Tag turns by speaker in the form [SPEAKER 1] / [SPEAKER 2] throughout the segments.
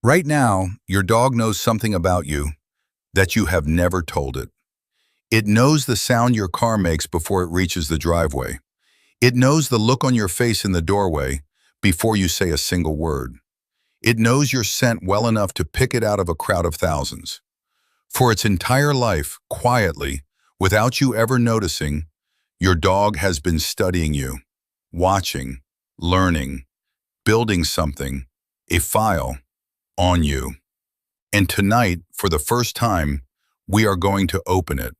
[SPEAKER 1] Right now, your dog knows something about you that you have never told it. It knows the sound your car makes before it reaches the driveway. It knows the look on your face in the doorway before you say a single word. It knows your scent well enough to pick it out of a crowd of thousands. For its entire life, quietly, without you ever noticing, your dog has been studying you, watching, learning, building something, a file, on you. And tonight, for the first time, we are going to open it.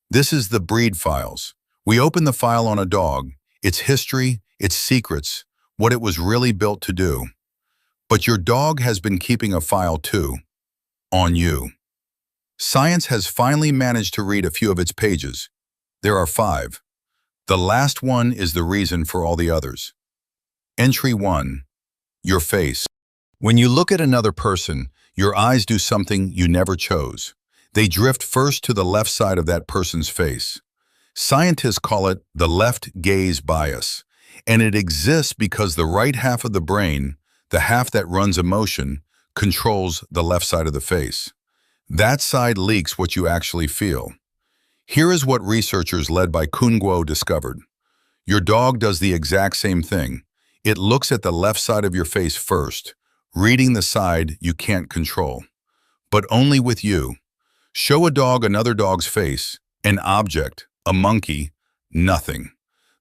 [SPEAKER 1] This is the breed files. We open the file on a dog, its history, its secrets, what it was really built to do. But your dog has been keeping a file too, on you. Science has finally managed to read a few of its pages. There are 5. The last one is the reason for all the others. Entry 1. Your face. When you look at another person, your eyes do something you never chose. They drift first to the left side of that person's face. Scientists call it the left gaze bias, and it exists because the right half of the brain, the half that runs emotion, controls the left side of the face. That side leaks what you actually feel. Here is what researchers led by Guo discovered. Your dog does the exact same thing. It looks at the left side of your face first, reading the side you can't control. But only with you. Show a dog another dog's face, an object, a monkey, nothing.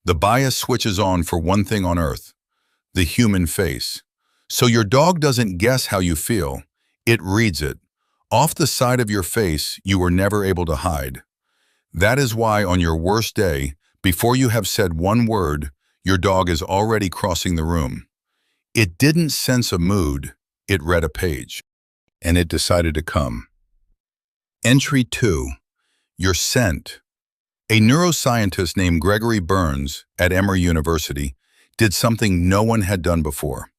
[SPEAKER 1] The bias switches on for one thing on earth, the human face. So your dog doesn't guess how you feel, it reads it. Off the side of your face you were never able to hide. That is why on your worst day, before you have said one word, your dog is already crossing the room. It didn't sense a mood, it read a page. And it decided to come. Entry 2. Your scent. A neuroscientist named Gregory Burns at Emory University did something no one had done before.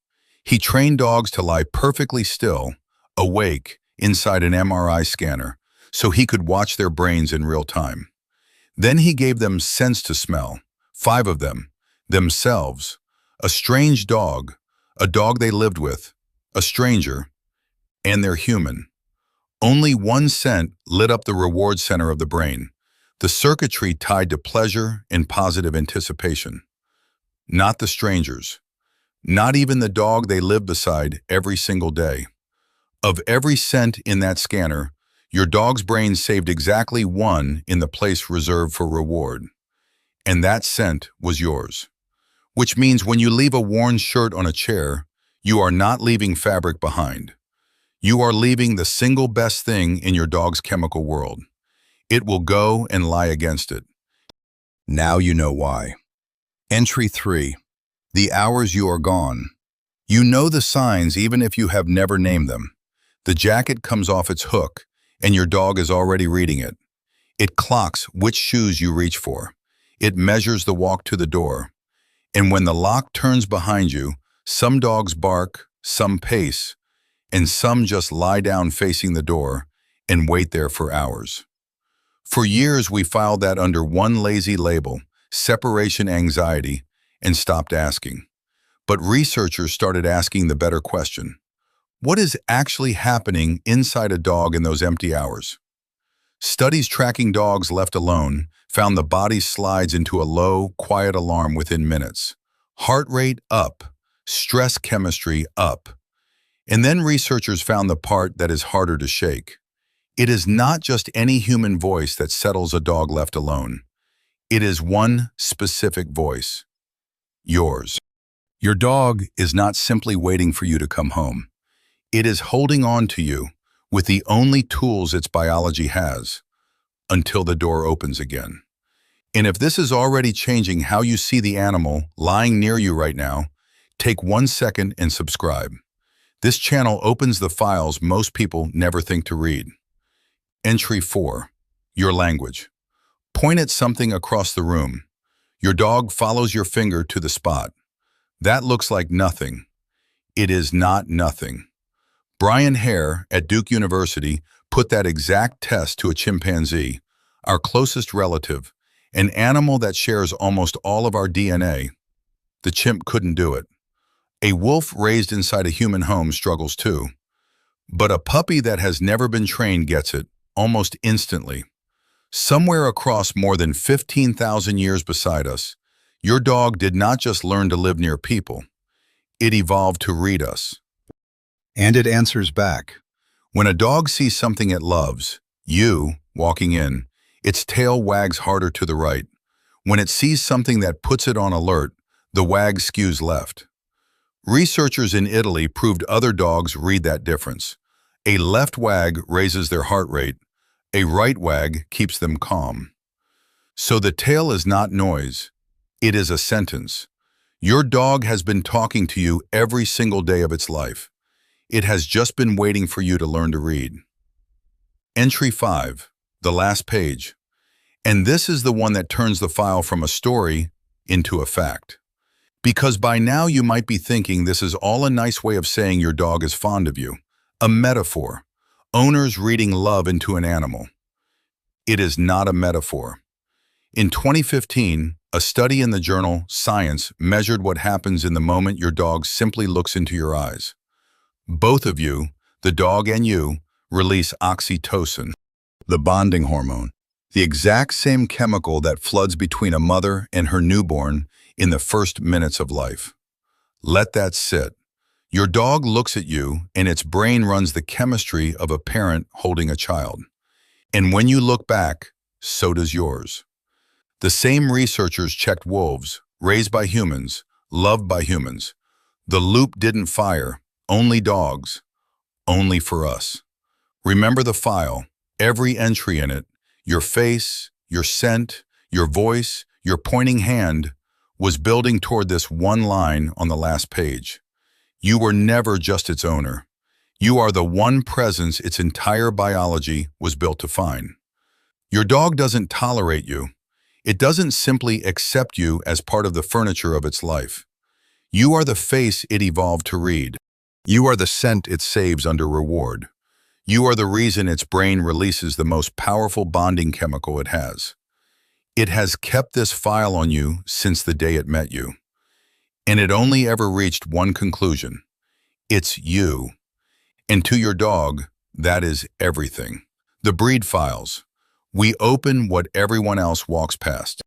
[SPEAKER 1] He trained dogs to lie perfectly still, awake, inside an MRI scanner, so he could watch their brains in real time. Then he gave them scents to smell, 5 of them, themselves, a strange dog, a dog they lived with, a stranger, and their human. Only one scent lit up the reward center of the brain, the circuitry tied to pleasure and positive anticipation. Not the strangers, not even the dog they live beside every single day. Of every scent in that scanner, your dog's brain saved exactly 1 in the place reserved for reward. And that scent was yours. Which means when you leave a worn shirt on a chair, you are not leaving fabric behind. You are leaving the single best thing in your dog's chemical world. It will go and lie against it. Now you know why. Entry 3. The hours you are gone. You know the signs even if you have never named them. The jacket comes off its hook, and your dog is already reading it. It clocks which shoes you reach for. It measures the walk to the door. And when the lock turns behind you, some dogs bark, some pace, and some just lie down facing the door and wait there for hours. For years we filed that under one lazy label, separation anxiety, and stopped asking. But researchers started asking the better question. What is actually happening inside a dog in those empty hours? Studies tracking dogs left alone found the body slides into a low, quiet alarm within minutes. Heart rate up, stress chemistry up. And then researchers found the part that is harder to shake. It is not just any human voice that settles a dog left alone. It is one specific voice. Yours. Your dog is not simply waiting for you to come home. It is holding on to you with the only tools its biology has until the door opens again. And if this is already changing how you see the animal lying near you right now, take 1 second and subscribe. This channel opens the files most people never think to read. Entry 4. Your language. Point at something across the room. Your dog follows your finger to the spot. That looks like nothing. It is not nothing. Brian Hare at Duke University put that exact test to a chimpanzee, our closest relative, an animal that shares almost all of our DNA. The chimp couldn't do it. A wolf raised inside a human home struggles too. But a puppy that has never been trained gets it, almost instantly. Somewhere across more than 15,000 years beside us, your dog did not just learn to live near people, it evolved to read us. And it answers back. When a dog sees something it loves, you, walking in, its tail wags harder to the right. When it sees something that puts it on alert, the wag skews left. Researchers in Italy proved other dogs read that difference. A left wag raises their heart rate. A right wag keeps them calm. So the tail is not noise. It is a sentence. Your dog has been talking to you every single day of its life. It has just been waiting for you to learn to read. Entry 5, the last page. And this is the one that turns the file from a story into a fact. Because by now you might be thinking this is all a nice way of saying your dog is fond of you. A metaphor. Owners reading love into an animal. It is not a metaphor. In 2015, a study in the journal Science measured what happens in the moment your dog simply looks into your eyes. Both of you, the dog and you, release oxytocin, the bonding hormone, the exact same chemical that floods between a mother and her newborn in the first minutes of life. Let that sit. Your dog looks at you and its brain runs the chemistry of a parent holding a child. And when you look back, so does yours. The same researchers checked wolves, raised by humans, loved by humans. The loop didn't fire, only dogs, only for us. Remember the file, every entry in it, your face, your scent, your voice, your pointing hand, was building toward this one line on the last page. You were never just its owner. You are the one presence its entire biology was built to find. Your dog doesn't tolerate you. It doesn't simply accept you as part of the furniture of its life. You are the face it evolved to read. You are the scent it saves under reward. You are the reason its brain releases the most powerful bonding chemical it has. It has kept this file on you since the day it met you. And it only ever reached one conclusion. It's you. And to your dog, that is everything. The breed files. We open what everyone else walks past.